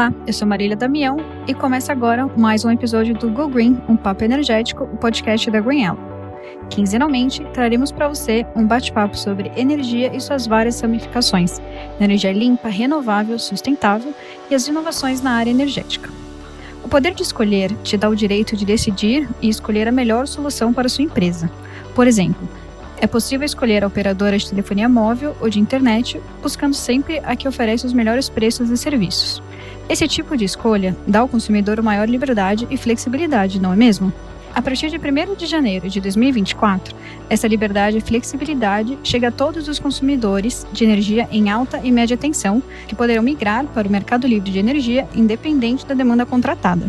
Olá, eu sou Marília Damião e começa agora mais um episódio do Go Green, um papo energético, o podcast da GreenElo. Quinzenalmente, traremos para você um bate-papo sobre energia e suas várias ramificações, energia limpa, renovável, sustentável e as inovações na área energética. O poder de escolher te dá o direito de decidir e escolher a melhor solução para a sua empresa. Por exemplo, é possível escolher a operadora de telefonia móvel ou de internet, buscando sempre a que oferece os melhores preços e serviços. Esse tipo de escolha dá ao consumidor maior liberdade e flexibilidade, não é mesmo? A partir de 1º de janeiro de 2024, essa liberdade e flexibilidade chega a todos os consumidores de energia em alta e média tensão, que poderão migrar para o mercado livre de energia independente da demanda contratada.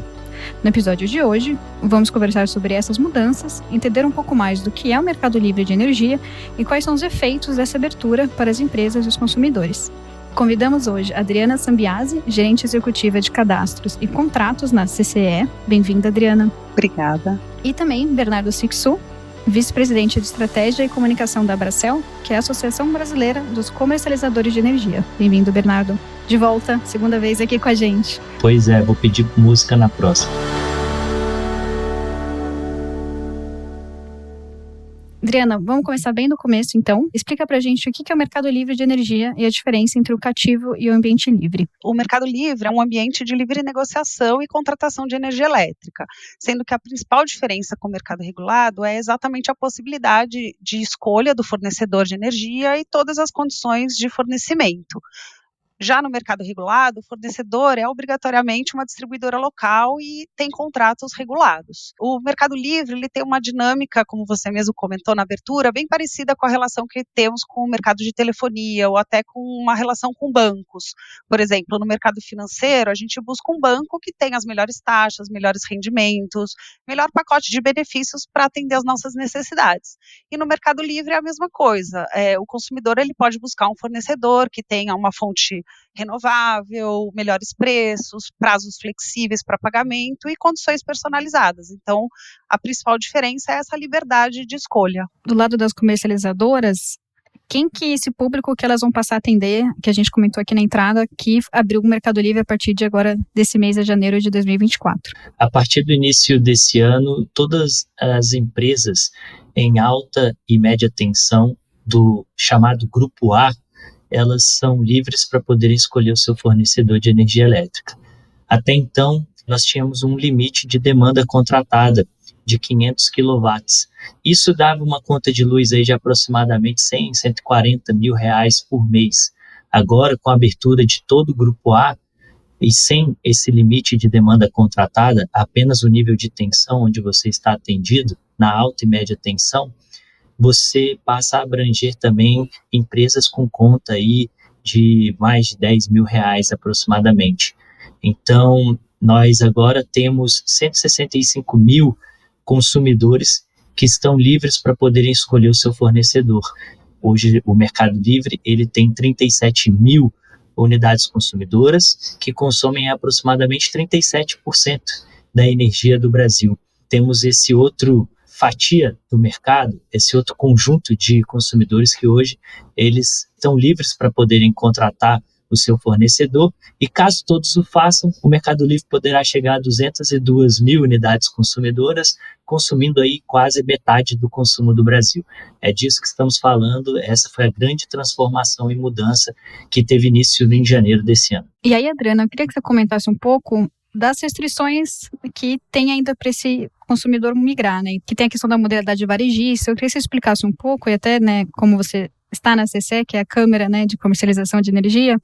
No episódio de hoje, vamos conversar sobre essas mudanças, entender um pouco mais do que é o mercado livre de energia e quais são os efeitos dessa abertura para as empresas e os consumidores. Convidamos hoje a Adriana Sambiase, gerente executiva de cadastros e contratos na CCE. Bem-vinda, Adriana. Obrigada. E também Bernardo Sixu, vice-presidente de estratégia e comunicação da Abracel, que é a Associação Brasileira dos Comercializadores de Energia. Bem-vindo, Bernardo. De volta, segunda vez aqui com a gente. Pois é, vou pedir música na próxima. Adriana, vamos começar bem do começo, então. Explica pra gente o que é o mercado livre de energia e a diferença entre o cativo e o ambiente livre. O mercado livre é um ambiente de livre negociação e contratação de energia elétrica, sendo que a principal diferença com o mercado regulado é exatamente a possibilidade de escolha do fornecedor de energia e todas as condições de fornecimento. Já no mercado regulado, o fornecedor é obrigatoriamente uma distribuidora local e tem contratos regulados. O mercado livre ele tem uma dinâmica, como você mesmo comentou na abertura, bem parecida com a relação que temos com o mercado de telefonia ou até com uma relação com bancos. Por exemplo, no mercado financeiro, a gente busca um banco que tenha as melhores taxas, melhores rendimentos, melhor pacote de benefícios para atender às nossas necessidades. E no mercado livre é a mesma coisa. O consumidor ele pode buscar um fornecedor que tenha uma fonte renovável, melhores preços, prazos flexíveis para pagamento e condições personalizadas. Então, a principal diferença é essa liberdade de escolha. Do lado das comercializadoras, quem que é esse público que elas vão passar a atender, que a gente comentou aqui na entrada, que abriu o Mercado Livre a partir de agora, desse mês de janeiro de 2024? A partir do início desse ano, todas as empresas em alta e média tensão do chamado Grupo A, elas são livres para poderem escolher o seu fornecedor de energia elétrica. Até então, nós tínhamos um limite de demanda contratada de 500 kW. Isso dava uma conta de luz aí de aproximadamente 100, 140 mil reais por mês. Agora, com a abertura de todo o Grupo A, e sem esse limite de demanda contratada, apenas o nível de tensão onde você está atendido, na alta e média tensão, você passa a abranger também empresas com conta aí de mais de 10 mil reais aproximadamente. Então, nós agora temos 165 mil consumidores que estão livres para poderem escolher o seu fornecedor. Hoje, o Mercado Livre ele tem 37 mil unidades consumidoras que consomem aproximadamente 37% da energia do Brasil. Temos esse outro fatia do mercado, esse outro conjunto de consumidores que hoje eles estão livres para poderem contratar o seu fornecedor e caso todos o façam, o Mercado Livre poderá chegar a 202 mil unidades consumidoras, consumindo aí quase metade do consumo do Brasil. É disso que estamos falando, essa foi a grande transformação e mudança que teve início em janeiro desse ano. E aí, Adriana, eu queria que você comentasse um pouco das restrições que tem ainda para esse consumidor migrar, né? Que tem a questão da modalidade varejista. Eu queria que você explicasse um pouco, e até, né, como você está na CCE, que é a Câmara, né, de Comercialização de Energia,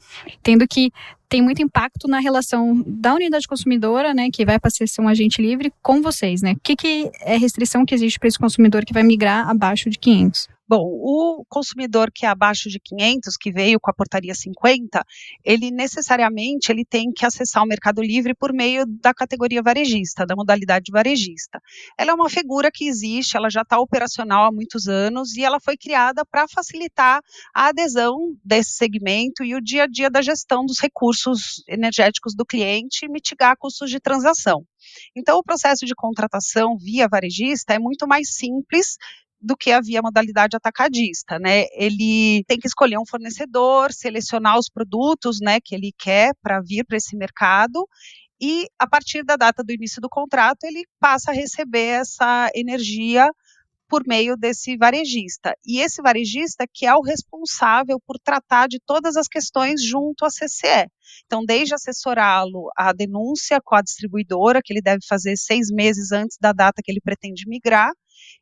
tendo que tem muito impacto na relação da unidade consumidora, né, que vai passar a ser um agente livre, com vocês, né? O que é a restrição que existe para esse consumidor que vai migrar abaixo de 500? Bom, o consumidor que é abaixo de 500, que veio com a portaria 50, ele necessariamente ele tem que acessar o Mercado Livre por meio da categoria varejista, da modalidade varejista. Ela é uma figura que existe, ela já está operacional há muitos anos e ela foi criada para facilitar a adesão desse segmento e o dia a dia da gestão dos recursos energéticos do cliente e mitigar custos de transação. Então, o processo de contratação via varejista é muito mais simples do que havia a modalidade atacadista, né? Ele tem que escolher um fornecedor, selecionar os produtos, né, que ele quer para vir para esse mercado, e a partir da data do início do contrato ele passa a receber essa energia por meio desse varejista. E esse varejista que é o responsável por tratar de todas as questões junto à CCE. Então, desde assessorá-lo à denúncia com a distribuidora, que ele deve fazer 6 meses antes da data que ele pretende migrar,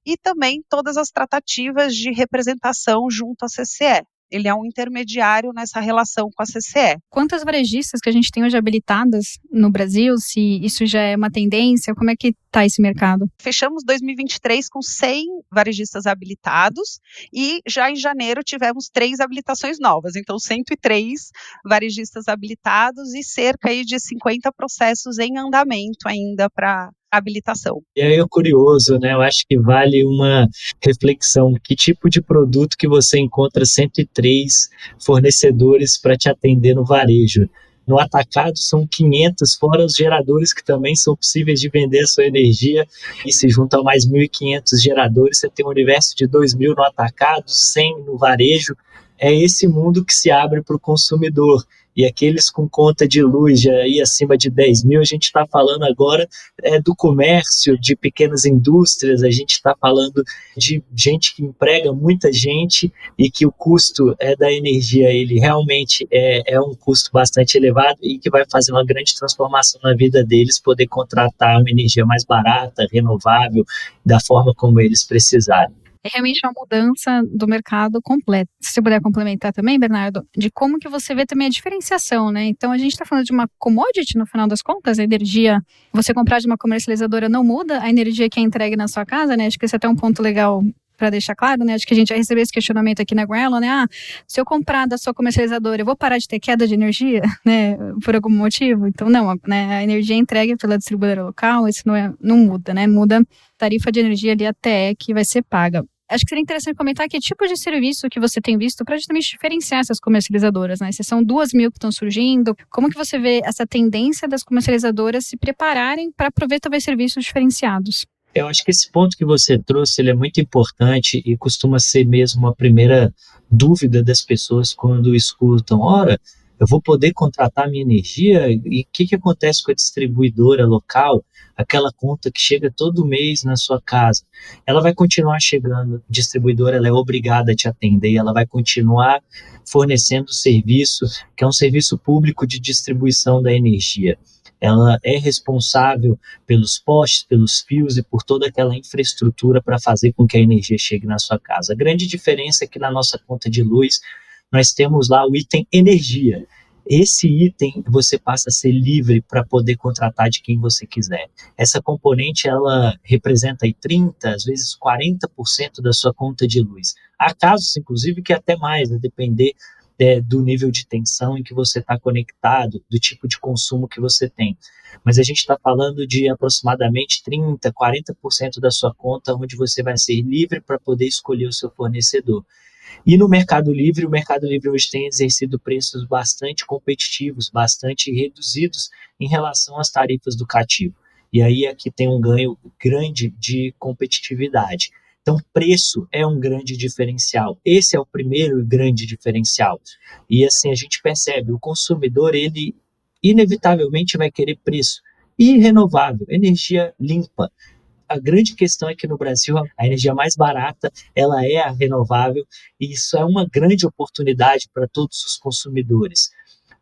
e também todas as tratativas de representação junto à CCE. Ele é um intermediário nessa relação com a CCE. Quantas varejistas que a gente tem hoje habilitadas no Brasil? Se isso já é uma tendência, como é que está esse mercado? Fechamos 2023 com 100 varejistas habilitados e já em janeiro tivemos 3 habilitações novas, então 103 varejistas habilitados e cerca aí de 50 processos em andamento ainda para habilitação. E aí é curioso, né? Eu acho que vale uma reflexão. Que tipo de produto que você encontra 103 fornecedores para te atender no varejo? No atacado são 500, fora os geradores que também são possíveis de vender a sua energia, e se juntam mais 1.500 geradores, você tem um universo de 2.000 no atacado, 100 no varejo. É esse mundo que se abre para o consumidor. E aqueles com conta de luz já aí acima de 10 mil, a gente está falando agora do comércio, de pequenas indústrias, a gente está falando de gente que emprega muita gente e que o custo da energia, ele realmente é um custo bastante elevado e que vai fazer uma grande transformação na vida deles, poder contratar uma energia mais barata, renovável, da forma como eles precisarem. É realmente uma mudança do mercado completo. Se você puder complementar também, Bernardo, de como que você vê também a diferenciação, né? Então, a gente está falando de uma commodity, no final das contas, a energia, você comprar de uma comercializadora não muda, a energia que é entregue na sua casa, né? Acho que esse é até um ponto legal para deixar claro, né? Acho que a gente já recebeu esse questionamento aqui na Greenello, né? Se eu comprar da sua comercializadora, eu vou parar de ter queda de energia, né? Por algum motivo? Então, não, né? A energia é entregue pela distribuidora local, isso não muda, né? Muda a tarifa de energia ali até que vai ser paga. Acho que seria interessante comentar que tipo de serviço que você tem visto para justamente diferenciar essas comercializadoras, né? Se são 2.000 que estão surgindo, como que você vê essa tendência das comercializadoras se prepararem para prover talvez serviços diferenciados? Eu acho que esse ponto que você trouxe, ele é muito importante e costuma ser mesmo a primeira dúvida das pessoas quando escutam, ora, eu vou poder contratar minha energia? E o que acontece com a distribuidora local, aquela conta que chega todo mês na sua casa? Ela vai continuar chegando, a distribuidora ela é obrigada a te atender, ela vai continuar fornecendo serviço, que é um serviço público de distribuição da energia. Ela é responsável pelos postes, pelos fios e por toda aquela infraestrutura para fazer com que a energia chegue na sua casa. A grande diferença é que na nossa conta de luz, nós temos lá o item energia. Esse item você passa a ser livre para poder contratar de quem você quiser. Essa componente ela representa aí 30%, às vezes 40% da sua conta de luz. Há casos, inclusive, que até mais, a depender do nível de tensão em que você está conectado, do tipo de consumo que você tem. Mas a gente está falando de aproximadamente 30%, 40% da sua conta, onde você vai ser livre para poder escolher o seu fornecedor. E no Mercado Livre, o Mercado Livre hoje tem exercido preços bastante competitivos, bastante reduzidos em relação às tarifas do cativo. E aí aqui tem um ganho grande de competitividade. Então, preço é um grande diferencial. Esse é o primeiro grande diferencial. E assim a gente percebe, o consumidor, ele inevitavelmente vai querer preço e renovável, energia limpa. A grande questão é que no Brasil a energia mais barata ela é a renovável e isso é uma grande oportunidade para todos os consumidores.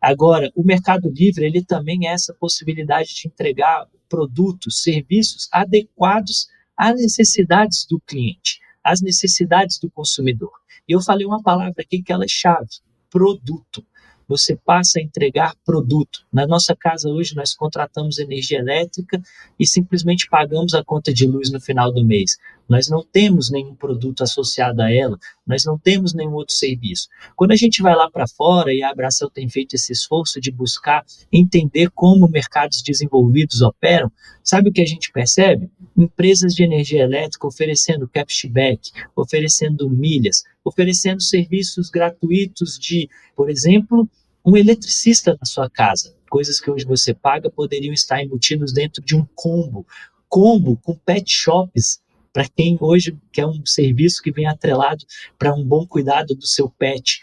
Agora, o Mercado Livre ele também é essa possibilidade de entregar produtos, serviços adequados às necessidades do cliente, às necessidades do consumidor. E eu falei uma palavra aqui que ela é chave, produto. Você passa a entregar produto. Na nossa casa hoje nós contratamos energia elétrica e simplesmente pagamos a conta de luz no final do mês. Nós não temos nenhum produto associado a ela, nós não temos nenhum outro serviço. Quando a gente vai lá para fora, e a Abraçel tem feito esse esforço de buscar entender como mercados desenvolvidos operam, sabe o que a gente percebe? Empresas de energia elétrica oferecendo cashback, oferecendo milhas, oferecendo serviços gratuitos de, por exemplo, um eletricista na sua casa. Coisas que hoje você paga poderiam estar embutidos dentro de um combo com pet shops para quem hoje quer um serviço que vem atrelado para um bom cuidado do seu pet,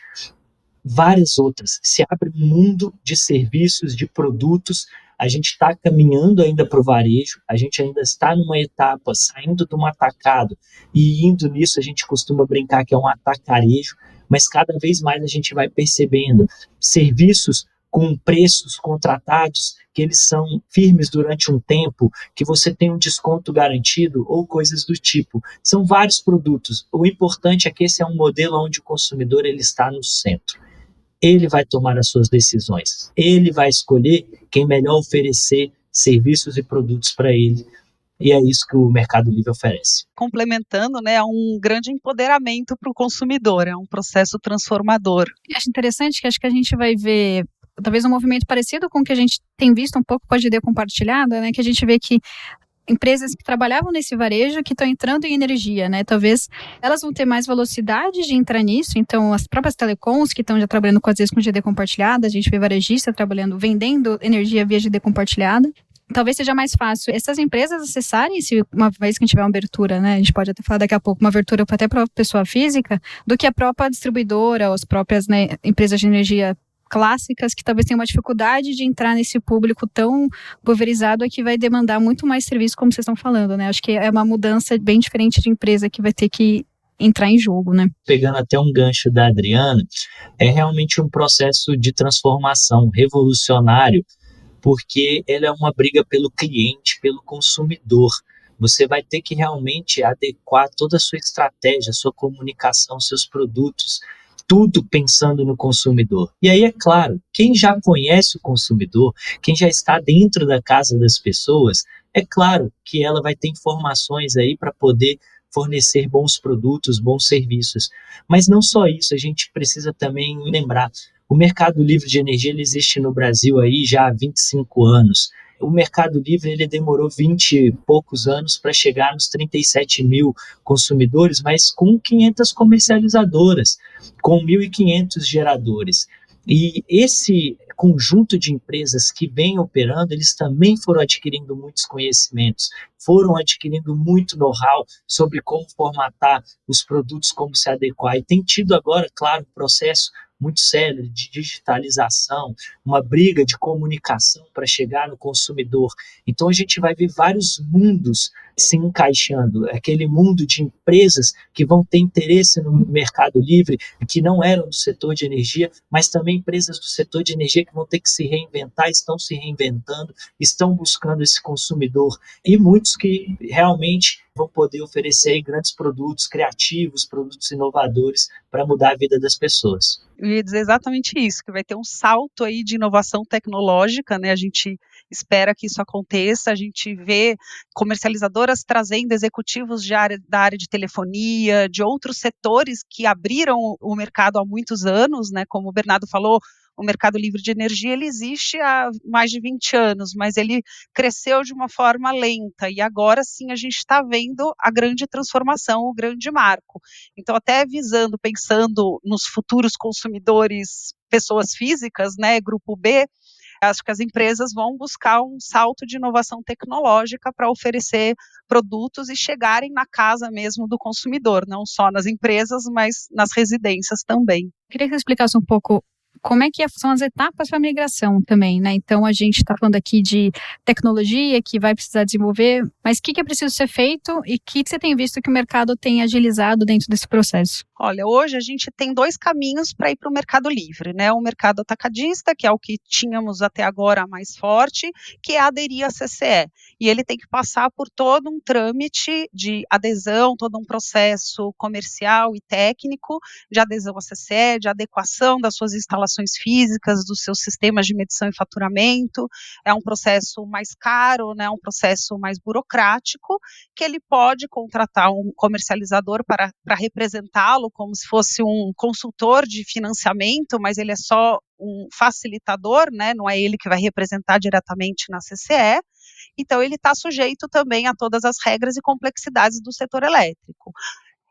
várias outras. Se abre um mundo de serviços, de produtos. A gente está caminhando ainda para o varejo, a gente ainda está numa etapa saindo de um atacado e indo nisso, a gente costuma brincar que é um atacarejo, mas cada vez mais a gente vai percebendo serviços com preços contratados, que eles são firmes durante um tempo, que você tem um desconto garantido ou coisas do tipo. São vários produtos. O importante é que esse é um modelo onde o consumidor ele está no centro. Ele vai tomar as suas decisões. Ele vai escolher quem melhor oferecer serviços e produtos para ele. E é isso que o Mercado Livre oferece. Complementando, né, é um grande empoderamento para o consumidor, é um processo transformador. Acho interessante que acho que a gente vai ver talvez um movimento parecido com o que a gente tem visto um pouco com a GD compartilhada, né, que a gente vê que empresas que trabalhavam nesse varejo que estão entrando em energia, né? Talvez elas vão ter mais velocidade de entrar nisso. Então, as próprias telecoms que estão já trabalhando às vezes com GD compartilhada, a gente vê varejista trabalhando, vendendo energia via GD compartilhada. Talvez seja mais fácil essas empresas acessarem, se uma vez que tiver uma abertura, né? A gente pode até falar daqui a pouco, uma abertura até para a pessoa física, do que a própria distribuidora, ou as próprias, né, empresas de energia clássicas que talvez tenham uma dificuldade de entrar nesse público tão pulverizado, que vai demandar muito mais serviço, como vocês estão falando, né? Acho que é uma mudança bem diferente de empresa que vai ter que entrar em jogo, né? Pegando até um gancho da Adriana, é realmente um processo de transformação revolucionário, porque ela é uma briga pelo cliente, pelo consumidor. Você vai ter que realmente adequar toda a sua estratégia, sua comunicação, seus produtos, tudo pensando no consumidor. E aí, é claro, quem já conhece o consumidor, quem já está dentro da casa das pessoas, é claro que ela vai ter informações aí para poder fornecer bons produtos, bons serviços. Mas não só isso, a gente precisa também lembrar, o Mercado Livre de Energia ele existe no Brasil aí já há 25 anos. O Mercado Livre ele demorou 20 e poucos anos para chegar nos 37 mil consumidores, mas com 500 comercializadoras, com 1.500 geradores. E esse conjunto de empresas que vem operando, eles também foram adquirindo muitos conhecimentos, foram adquirindo muito know-how sobre como formatar os produtos, como se adequar. E tem tido agora, claro, um processo muito sério de digitalização, uma briga de comunicação para chegar no consumidor. Então a gente vai ver vários mundos se encaixando, aquele mundo de empresas que vão ter interesse no Mercado Livre, que não eram do setor de energia, mas também empresas do setor de energia que vão ter que se reinventar, estão se reinventando, estão buscando esse consumidor, e muitos que realmente vão poder oferecer aí grandes produtos criativos, produtos inovadores para mudar a vida das pessoas. Eu ia dizer exatamente isso, que vai ter um salto aí de inovação tecnológica, né? A gente espera que isso aconteça, a gente vê comercializadoras trazendo executivos da área de telefonia, de outros setores que abriram o mercado há muitos anos, né? Como o Bernardo falou, o Mercado Livre de Energia ele existe há mais de 20 anos, mas ele cresceu de uma forma lenta, e agora sim a gente está vendo a grande transformação, o grande marco. Então, até visando, pensando nos futuros consumidores, pessoas físicas, né, grupo B, acho que as empresas vão buscar um salto de inovação tecnológica para oferecer produtos e chegarem na casa mesmo do consumidor, não só nas empresas, mas nas residências também. Queria que você explicasse um pouco como é que são as etapas para a migração também, né? Então, a gente está falando aqui de tecnologia que vai precisar desenvolver, mas o que é preciso ser feito e o que você tem visto que o mercado tem agilizado dentro desse processo? Olha, hoje a gente tem dois caminhos para ir para o Mercado Livre, né? O mercado atacadista, que é o que tínhamos até agora mais forte, que é aderir à CCE. E ele tem que passar por todo um trâmite de adesão, todo um processo comercial e técnico de adesão à CCE, de adequação das suas instalações físicas, dos seus sistemas de medição e faturamento. É um processo mais caro, né? Um processo mais burocrático, que ele pode contratar um comercializador para representá-lo, como se fosse um consultor de financiamento, mas ele é só um facilitador, né? Não é ele que vai representar diretamente na CCE. Então, ele está sujeito também a todas as regras e complexidades do setor elétrico.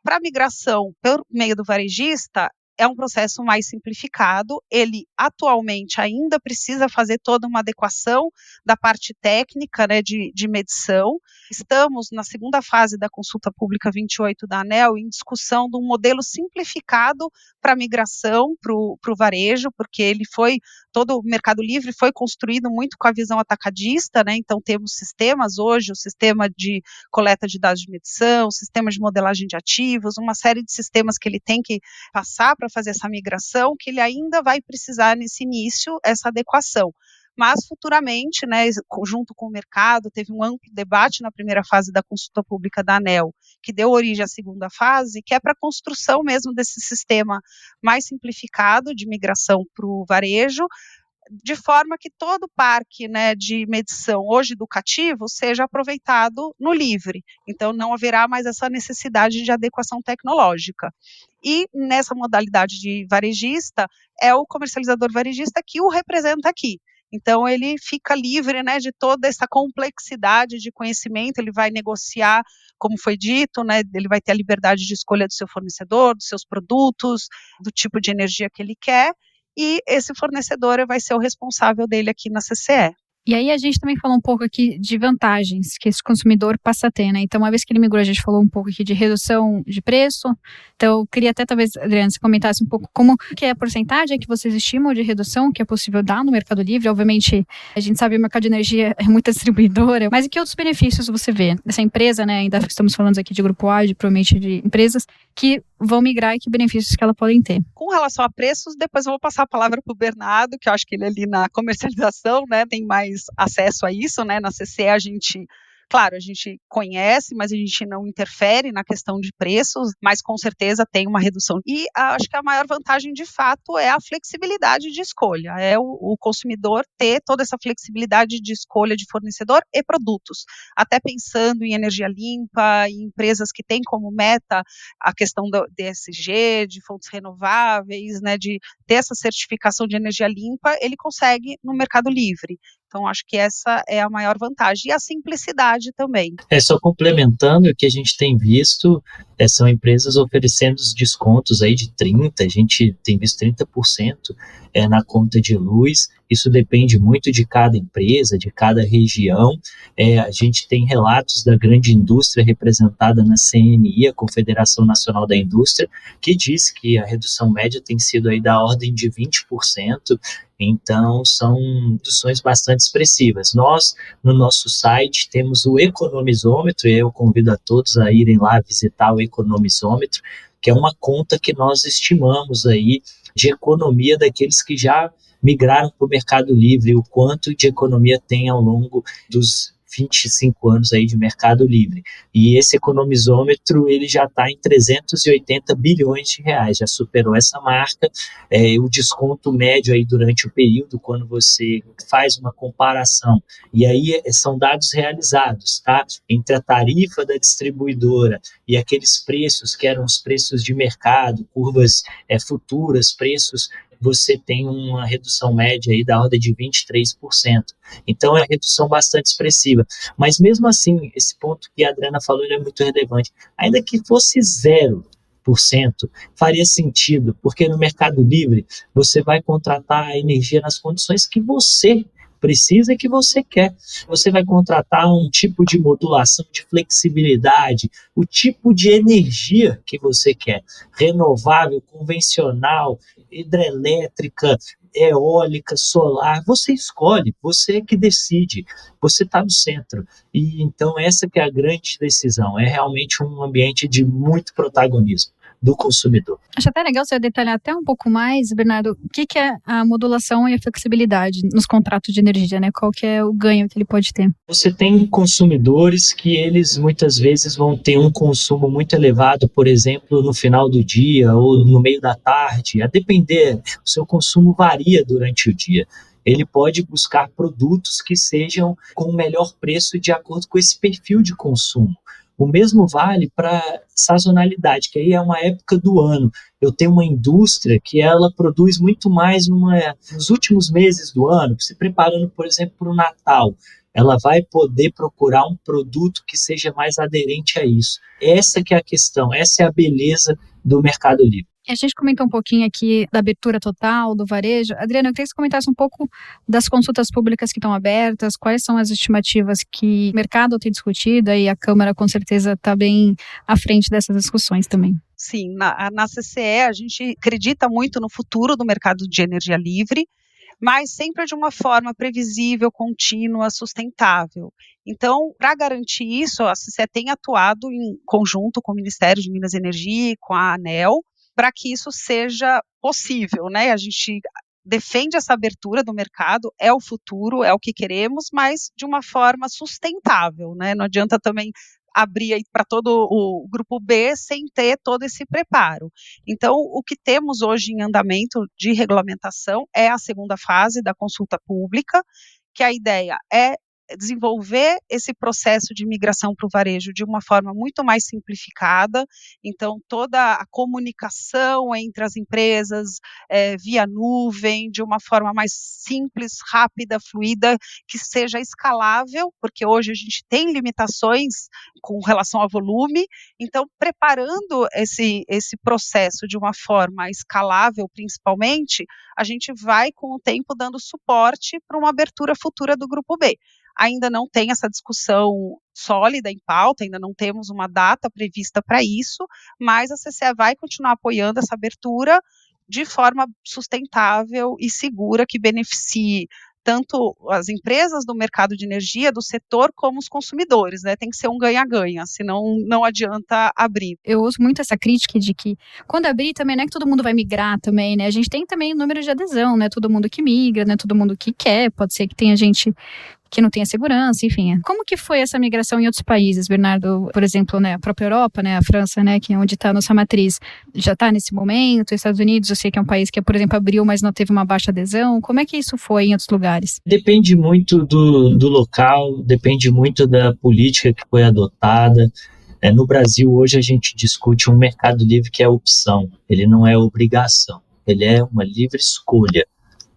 Para a migração por meio do varejista, é um processo mais simplificado, ele atualmente ainda precisa fazer toda uma adequação da parte técnica, né, de medição. Estamos na segunda fase da consulta pública 28 da ANEEL em discussão de um modelo simplificado para migração para o varejo, porque todo o Mercado Livre foi construído muito com a visão atacadista, né, então temos sistemas hoje, o sistema de coleta de dados de medição, o sistema de modelagem de ativos, uma série de sistemas que ele tem que passar para fazer essa migração, que ele ainda vai precisar nesse início, essa adequação. Mas futuramente, né, junto com o mercado, teve um amplo debate na primeira fase da consulta pública da ANEEL, que deu origem à segunda fase, que é para a construção mesmo desse sistema mais simplificado de migração para o varejo, de forma que todo o parque, né, de medição hoje educativo seja aproveitado no livre. Então, não haverá mais essa necessidade de adequação tecnológica. E nessa modalidade de varejista, é o comercializador varejista que o representa aqui. Então, ele fica livre, né, de toda essa complexidade de conhecimento, ele vai negociar, como foi dito, né, ele vai ter a liberdade de escolha do seu fornecedor, dos seus produtos, do tipo de energia que ele quer, e esse fornecedor vai ser o responsável dele aqui na CCE. E aí a gente também falou um pouco aqui de vantagens que esse consumidor passa a ter, né? Então, uma vez que ele migrou, a gente falou um pouco aqui de redução de preço. Então, eu queria até, talvez, Adriana, você comentasse um pouco como que é a porcentagem que vocês estimam de redução que é possível dar no Mercado Livre. Obviamente, a gente sabe que o mercado de energia é muita distribuidora, mas e que outros benefícios você vê dessa empresa, né? Ainda estamos falando aqui de grupo A, provavelmente de empresas que vão migrar e que benefícios que elas podem ter. Com relação a preços, depois eu vou passar a palavra para o Bernardo, que eu acho que ele ali na comercialização, né, tem mais acesso a isso, né, na CCE a gente conhece, mas a gente não interfere na questão de preços, mas com certeza tem uma redução. E acho que a maior vantagem, de fato, é a flexibilidade de escolha, é o consumidor ter toda essa flexibilidade de escolha de fornecedor e produtos, até pensando em energia limpa, em empresas que têm como meta a questão do ESG, de fontes renováveis, né, de ter essa certificação de energia limpa, ele consegue no Mercado Livre. Então, acho que essa é a maior vantagem. E a simplicidade também. Só complementando o que a gente tem visto, são empresas oferecendo descontos aí de 30%, a gente tem visto 30% na conta de luz. Isso depende muito de cada empresa, de cada região. A gente tem relatos da grande indústria representada na CNI, a Confederação Nacional da Indústria, que diz que a redução média tem sido aí da ordem de 20%. Então, são reduções bastante expressivas. Nós, no nosso site, temos o economizômetro, e eu convido a todos a irem lá visitar o economizômetro, que é uma conta que nós estimamos aí de economia daqueles que já migraram para o Mercado Livre, o quanto de economia tem ao longo dos 25 anos aí de Mercado Livre. E esse economizômetro, ele já está em 380 bilhões de reais, já superou essa marca. O desconto médio aí durante o período, quando você faz uma comparação, e aí são dados realizados, tá? Entre a tarifa da distribuidora e aqueles preços que eram os preços de mercado, curvas futuras, preços, você tem uma redução média aí da ordem de 23%. Então, é uma redução bastante expressiva. Mas, mesmo assim, esse ponto que a Adriana falou, ele é muito relevante. Ainda que fosse 0%, faria sentido, porque no Mercado Livre você vai contratar a energia nas condições que você precisa e que você quer. Você vai contratar um tipo de modulação, de flexibilidade, o tipo de energia que você quer, renovável, convencional, hidrelétrica, eólica, solar, você escolhe, você é que decide, você está no centro. E então essa que é a grande decisão, é realmente um ambiente de muito protagonismo do consumidor. Acho até legal você detalhar até um pouco mais, Bernardo, o que é a modulação e a flexibilidade nos contratos de energia, né? Qual que é o ganho que ele pode ter? Você tem consumidores que eles muitas vezes vão ter um consumo muito elevado, por exemplo, no final do dia ou no meio da tarde, a depender, o seu consumo varia durante o dia. Ele pode buscar produtos que sejam com o melhor preço de acordo com esse perfil de consumo. O mesmo vale para sazonalidade, que aí é uma época do ano. Eu tenho uma indústria que ela produz muito mais nos últimos meses do ano, se preparando, por exemplo, para o Natal. Ela vai poder procurar um produto que seja mais aderente a isso. Essa que é a questão, essa é a beleza do Mercado Livre. A gente comentou um pouquinho aqui da abertura total do varejo. Adriana, eu queria que você comentasse um pouco das consultas públicas que estão abertas, quais são as estimativas que o mercado tem discutido, e a Câmara com certeza está bem à frente dessas discussões também. Sim, na CCE a gente acredita muito no futuro do mercado de energia livre, mas sempre de uma forma previsível, contínua, sustentável. Então, para garantir isso, a CCE tem atuado em conjunto com o Ministério de Minas e Energia e com a ANEEL, para que isso seja possível, né? A gente defende essa abertura do mercado, é o futuro, é o que queremos, mas de uma forma sustentável, né? Não adianta também abrir para todo o grupo B sem ter todo esse preparo. Então, o que temos hoje em andamento de regulamentação é a segunda fase da consulta pública, que a ideia é desenvolver esse processo de migração para o varejo de uma forma muito mais simplificada. Então, toda a comunicação entre as empresas via nuvem, de uma forma mais simples, rápida, fluida, que seja escalável, porque hoje a gente tem limitações com relação ao volume. Então, preparando esse processo de uma forma escalável, principalmente, a gente vai, com o tempo, dando suporte para uma abertura futura do Grupo B. Ainda não tem essa discussão sólida em pauta, ainda não temos uma data prevista para isso, mas a CCE vai continuar apoiando essa abertura de forma sustentável e segura, que beneficie tanto as empresas do mercado de energia, do setor, como os consumidores, né? Tem que ser um ganha-ganha, senão não adianta abrir. Eu ouço muito essa crítica de que quando abrir também não é que todo mundo vai migrar também, né? A gente tem também o número de adesão, né? Todo mundo que migra, né? Todo mundo que quer, pode ser que tenha gente que não tenha segurança, enfim. Como que foi essa migração em outros países, Bernardo? Por exemplo, né, a própria Europa, né, a França, né, que é onde está a nossa matriz, já está nesse momento. Os Estados Unidos, eu sei que é um país que, por exemplo, abriu, mas não teve uma baixa adesão. Como é que isso foi em outros lugares? Depende muito do local, depende muito da política que foi adotada. No Brasil, hoje, a gente discute um mercado livre que é opção, ele não é obrigação, ele é uma livre escolha.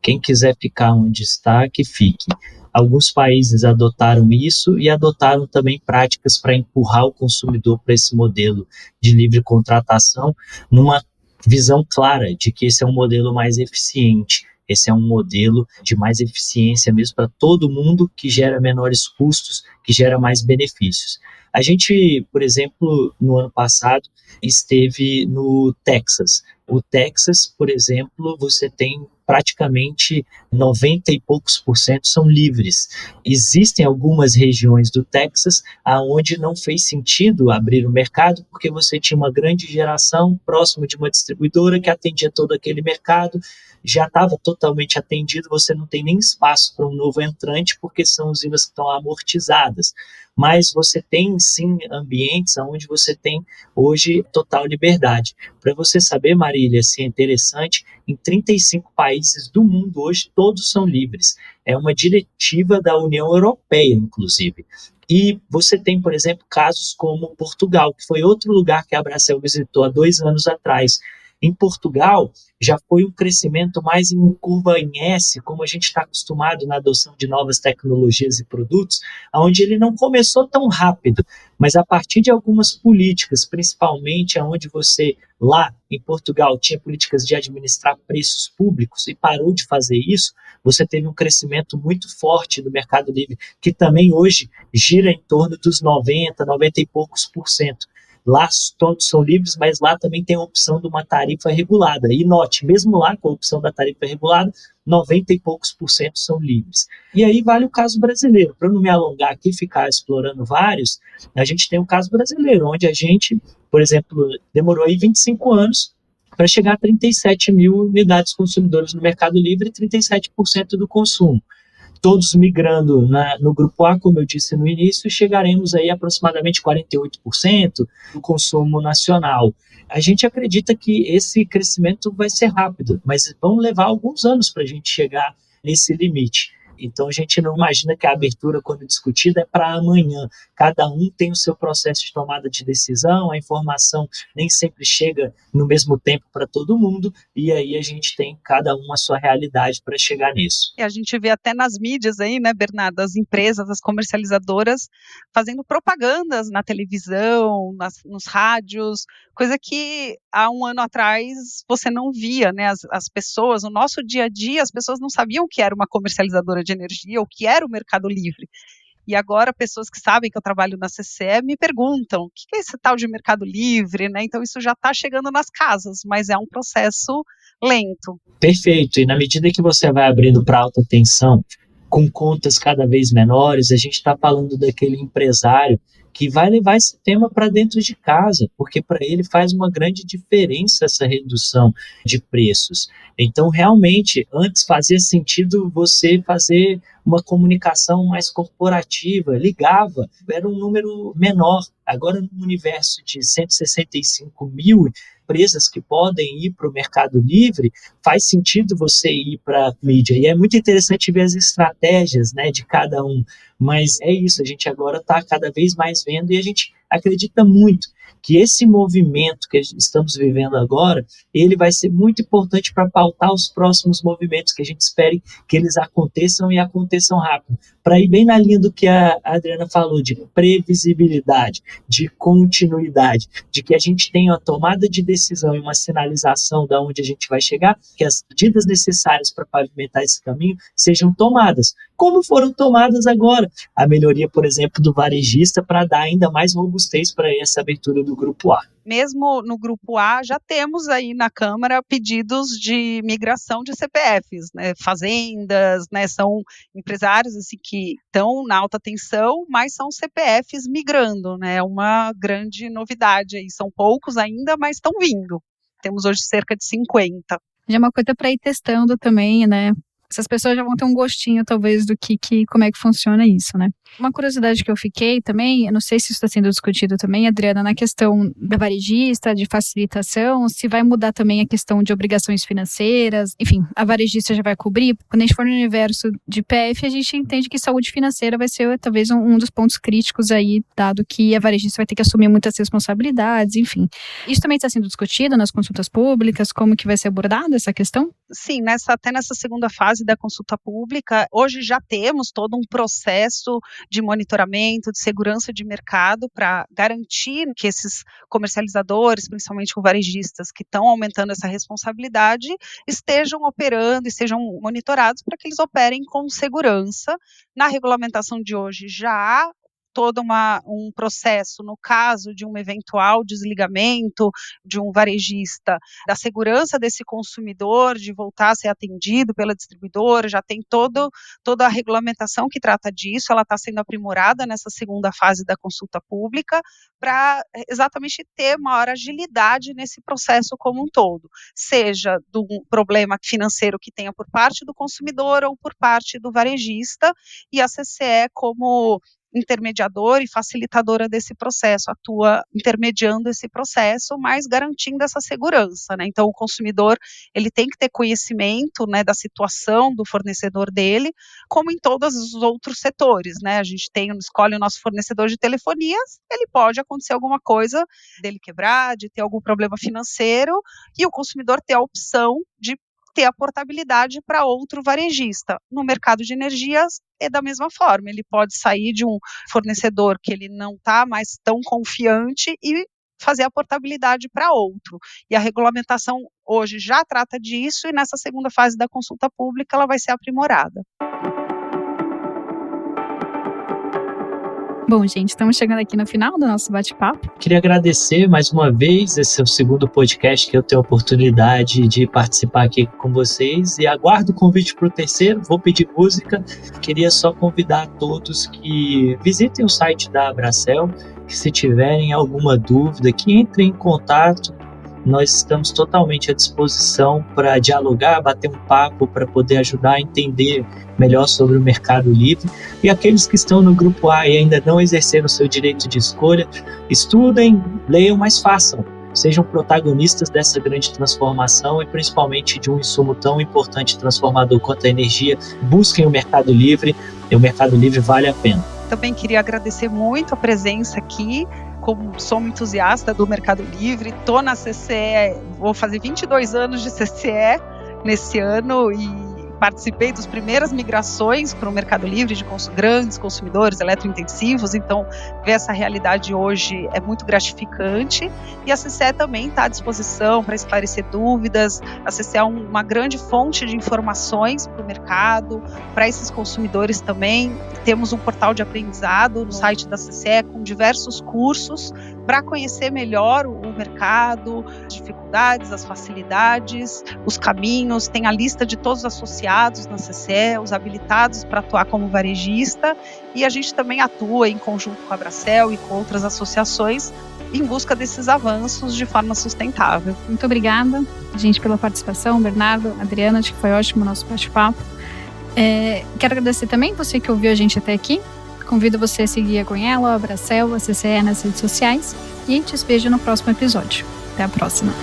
Quem quiser ficar onde está, que fique. Alguns países adotaram isso e adotaram também práticas para empurrar o consumidor para esse modelo de livre contratação, numa visão clara de que esse é um modelo mais eficiente, esse é um modelo de mais eficiência mesmo para todo mundo, que gera menores custos, que gera mais benefícios. A gente, por exemplo, no ano passado, esteve no Texas. O Texas, por exemplo, você tem praticamente 90 e poucos por cento são livres. Existem algumas regiões do Texas onde não fez sentido abrir o mercado, porque você tinha uma grande geração próximo de uma distribuidora que atendia todo aquele mercado, já estava totalmente atendido, você não tem nem espaço para um novo entrante, porque são usinas que estão amortizadas. Mas você tem, sim, ambientes onde você tem hoje total liberdade. Para você saber, Marília, assim, é interessante, em 35 países do mundo hoje, todos são livres. É uma diretiva da União Europeia, inclusive. E você tem, por exemplo, casos como Portugal, que foi outro lugar que a Abracel visitou há 2 anos atrás. Em Portugal, já foi um crescimento mais em curva em S, como a gente está acostumado na adoção de novas tecnologias e produtos, onde ele não começou tão rápido, mas a partir de algumas políticas, principalmente onde você, lá em Portugal, tinha políticas de administrar preços públicos e parou de fazer isso, você teve um crescimento muito forte do mercado livre, que também hoje gira em torno dos 90, 90 e poucos por cento. Lá todos são livres, mas lá também tem a opção de uma tarifa regulada. E note, mesmo lá com a opção da tarifa regulada, 90 e poucos por cento são livres. E aí vale o caso brasileiro. Para não me alongar aqui e ficar explorando vários, a gente tem o caso brasileiro, onde a gente, por exemplo, demorou aí 25 anos para chegar a 37 mil unidades consumidoras no Mercado Livre e 37% do consumo. Todos migrando no grupo A, como eu disse no início, chegaremos aí a aproximadamente 48% do consumo nacional. A gente acredita que esse crescimento vai ser rápido, mas vão levar alguns anos para a gente chegar nesse limite. Então a gente não imagina que a abertura, quando discutida, é para amanhã. Cada um tem o seu processo de tomada de decisão, a informação nem sempre chega no mesmo tempo para todo mundo, e aí a gente tem cada um a sua realidade para chegar nisso. E a gente vê até nas mídias aí, né, Bernardo, as empresas, as comercializadoras fazendo propagandas na televisão, nos rádios, coisa que há um ano atrás você não via, né, as pessoas, no nosso dia a dia, as pessoas não sabiam o que era uma comercializadora de energia, o que era o Mercado Livre. E agora pessoas que sabem que eu trabalho na CCE me perguntam, o que é esse tal de Mercado Livre, né? Então isso já está chegando nas casas, mas é um processo lento. Perfeito, e na medida que você vai abrindo para alta tensão, com contas cada vez menores, a gente está falando daquele empresário que vai levar esse tema para dentro de casa, porque para ele faz uma grande diferença essa redução de preços. Então, realmente, antes fazia sentido você fazer uma comunicação mais corporativa, ligava, era um número menor. Agora, no universo de 165 mil empresas que podem ir para o Mercado Livre, faz sentido você ir para a mídia. E é muito interessante ver as estratégias, né, de cada um. Mas é isso, a gente agora está cada vez mais vendo e a gente acredita muito que esse movimento que estamos vivendo agora, ele vai ser muito importante para pautar os próximos movimentos, que a gente espere que eles aconteçam e aconteçam rápido. Para ir bem na linha do que a Adriana falou, de previsibilidade, de continuidade, de que a gente tenha uma tomada de decisão e uma sinalização de onde a gente vai chegar, que as medidas necessárias para pavimentar esse caminho sejam tomadas, como foram tomadas agora. A melhoria, por exemplo, do varejista para dar ainda mais robustez para essa abertura do Grupo A. Mesmo no Grupo A, já temos aí na Câmara pedidos de migração de CPFs, né, fazendas, né, são empresários assim, que estão na alta tensão, mas são CPFs migrando, né, é uma grande novidade aí, são poucos ainda, mas estão vindo. Temos hoje cerca de 50. Já é uma coisa para ir testando também, né? Essas pessoas já vão ter um gostinho, talvez, do como é que funciona isso, né? Uma curiosidade que eu fiquei também, eu não sei se isso está sendo discutido também, Adriana, na questão da varejista, de facilitação, se vai mudar também a questão de obrigações financeiras, enfim, a varejista já vai cobrir. Quando a gente for no universo de PF, a gente entende que saúde financeira vai ser talvez um dos pontos críticos aí, dado que a varejista vai ter que assumir muitas responsabilidades, enfim. Isso também está sendo discutido nas consultas públicas, como que vai ser abordada essa questão? Sim, até nessa segunda fase da consulta pública, hoje já temos todo um processo de monitoramento, de segurança de mercado para garantir que esses comercializadores, principalmente os varejistas que estão aumentando essa responsabilidade, estejam operando e sejam monitorados para que eles operem com segurança. Na regulamentação de hoje já há todo um processo, no caso de um eventual desligamento de um varejista, da segurança desse consumidor, de voltar a ser atendido pela distribuidora, já tem toda a regulamentação que trata disso, ela está sendo aprimorada nessa segunda fase da consulta pública, para exatamente ter maior agilidade nesse processo como um todo, seja do problema financeiro que tenha por parte do consumidor ou por parte do varejista, e a CCE como intermediadora e facilitadora desse processo, atua intermediando esse processo, mas garantindo essa segurança, né? Então, o consumidor, ele tem que ter conhecimento, né, da situação do fornecedor dele, como em todos os outros setores, né? A gente escolhe o nosso fornecedor de telefonias, ele pode acontecer alguma coisa dele quebrar, de ter algum problema financeiro, e o consumidor ter a opção de ter a portabilidade para outro varejista. No mercado de energias é da mesma forma, ele pode sair de um fornecedor que ele não está mais tão confiante e fazer a portabilidade para outro. E a regulamentação hoje já trata disso e nessa segunda fase da consulta pública ela vai ser aprimorada. Bom, gente, estamos chegando aqui no final do nosso bate-papo. Queria agradecer mais uma vez, esse é o segundo podcast que eu tenho a oportunidade de participar aqui com vocês e aguardo o convite para o terceiro, vou pedir música. Queria só convidar a todos que visitem o site da Abracel, que se tiverem alguma dúvida, que entrem em contato. Nós estamos totalmente à disposição para dialogar, bater um papo, para poder ajudar a entender melhor sobre o Mercado Livre. E aqueles que estão no Grupo A e ainda não exerceram o seu direito de escolha, estudem, leiam, mas façam. sejam protagonistas dessa grande transformação e principalmente de um insumo tão importante e transformador quanto a energia. Busquem o Mercado Livre, e o Mercado Livre vale a pena. Também queria agradecer muito a presença aqui. Como sou uma entusiasta do Mercado Livre, estou na CCE, vou fazer 22 anos de CCE nesse ano e participei das primeiras migrações para o Mercado Livre de grandes consumidores eletrointensivos, então ver essa realidade hoje é muito gratificante e a CCE também está à disposição para esclarecer dúvidas. A CCE é uma grande fonte de informações para o mercado, para esses consumidores também. Temos um portal de aprendizado no site da CCE com diversos cursos para conhecer melhor o mercado, as dificuldades, as facilidades, os caminhos. Tem a lista de todos os associados na CCE, os habilitados para atuar como varejista, e a gente também atua em conjunto com a Abracel e com outras associações em busca desses avanços de forma sustentável. Muito obrigada, gente, pela participação, Bernardo, Adriana, acho que foi ótimo o nosso bate-papo. Quero agradecer também você que ouviu a gente até aqui. Convido você a seguir a GreenYellow, a Abracel, a CCE nas redes sociais e te vejo no próximo episódio. Até a próxima.